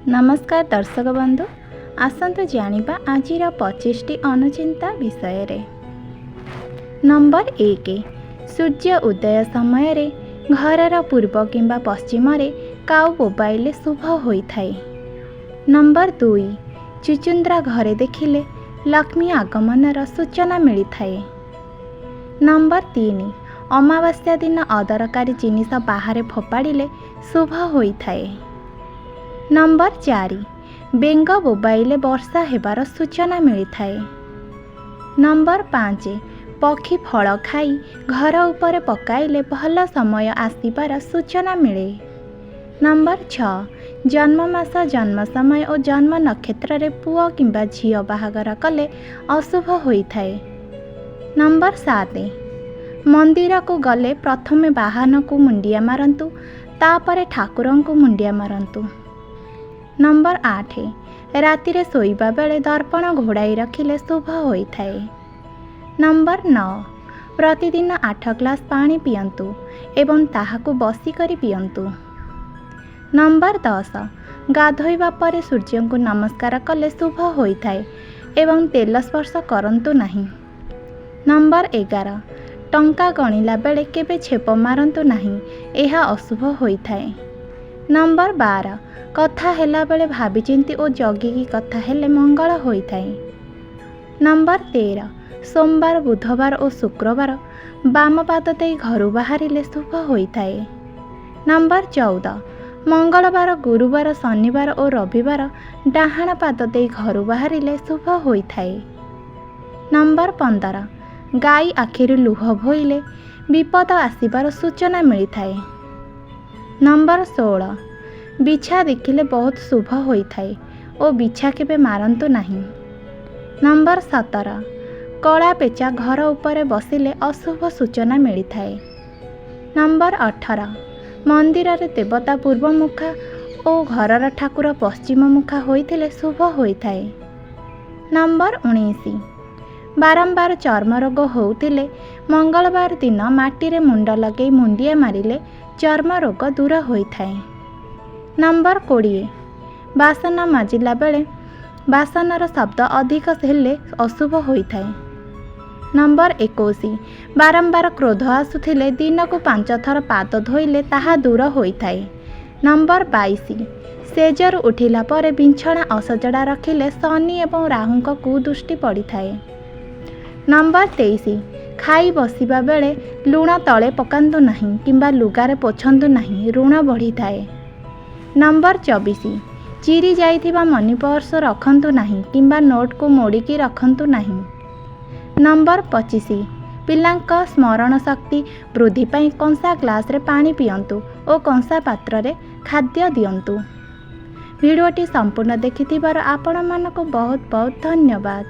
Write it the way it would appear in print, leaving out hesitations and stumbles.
नमस्कार दर्शक बंधु, आसतु जानिबा आजिर 25टी अनुचिंता विषय रे। नंबर 1, सूर्य उदय समय रे घरर पूर्व किंबा पश्चिम रे काऊ बोबाइले शुभ होइथाए। नंबर 2, चुचुंद्रा घरे देखिले लक्ष्मी आगमनर सूचना मिलिथाए। नंबर 3, अमावास्या दिन अदरकारी जिनिस बाहर फोपाड़िले शुभ होइथाए। नंबर 4, बेंग बोबाइले वर्षा हेबार सूचना मिलिथाए। नंबर 5, पक्षी फल खाई घर उपरे पकाइले भल समय आसिबार सूचना मिले। नंबर 6, जन्ममास जन्म समय और जन्म नक्षत्र रे पुओ किंबा झियो बाहागर कले अशुभ होइथाए। नंबर 7, मंदिर को गले प्रथमे बाहन को मुंडिया मारंतु तापरे ठाकुरं को मुंडिया मारंतु। नंबर 8, रातिरे सोइबा बेले दर्पण घोड़ाई रखिले शुभ होइथाए। नंबर 9, प्रतिदिन 8 ग्लास पानी पियंतु एवं ताहाकु बसी करी पियंतु। नंबर 10, गाधोइबा परे सूर्य को नमस्कार कले शुभ होइथाए एवं तेल स्पर्श करंतु नहीं। नंबर 11, टंका गणिला बेले केबे छेप मारंतु नहीं, एहा अशुभ होइथाए। नंबर 12, कथा हेला बेले भाभी चिंती और जगिकी कथा हेले मंगल होइथाए। नंबर 13, सोमवार बुधवार और शुक्रवार बाम पाद दे घर बाहरिले शुभ होइथाए। नंबर 14, मंगलवार गुरुवार शनिवार और रविवार डाहाण पाद दे घर बाहरिले शुभ होइथाए। नंबर 15, गाई आखिरु लुह भोइले विपद आसिबार सूचना मिलिथाए। नंबर 16, बिछा देखिले बहुत शुभ होइथाए और बिछा केबे मारंतु नहीं। नंबर 17, कला पेचा घर उपरे बसिले अशुभ सूचना मिलिथाए। नंबर 18, मंदिर रे देवता पूर्व मुखा और घरर ठाकुर पश्चिम मुखा होइथिले शुभ होइथाए। नंबर 19, बारंबार चर्म रोग होउथिले मंगलवार दिन माटी रे मुंड लगे मुंडिया मारिले चर्म रोग दूर होइथाए। नंबर 20, बासन माजिला बेले बासनर शब्द अधिक हेले अशुभ होइथाए। नंबर 21, बारंबार क्रोध आसुथिले दिन को 5 थर पाद धोइले ताहा दूर होइथाए। नंबर 22, सेजर उठिला परे बिछଣା असजड़ा रखिले शनि एवं राहुंक कुदृष्टि पड़िथाए। नंबर 23, खाई बसिबा बेले लुण तले पकांतु नहीं किंबा लुगारे पोछंतु नहीं, ऋण बढ़िथाए। नंबर 24, चिरी जाइथिबा मनी पर्स रखंतु नहीं किंबा नोट को मोड़िकी रखंतु नहीं। नंबर 25, पिलांक स्मरण शक्ति वृद्धि पाई कंसा ग्लास रे पानी पियंतु और कंसा पात्र रे खाद्य दियंतु। वीडियोटी संपूर्ण देखिथिबार आपण मानको बहुत बहुत धन्यवाद।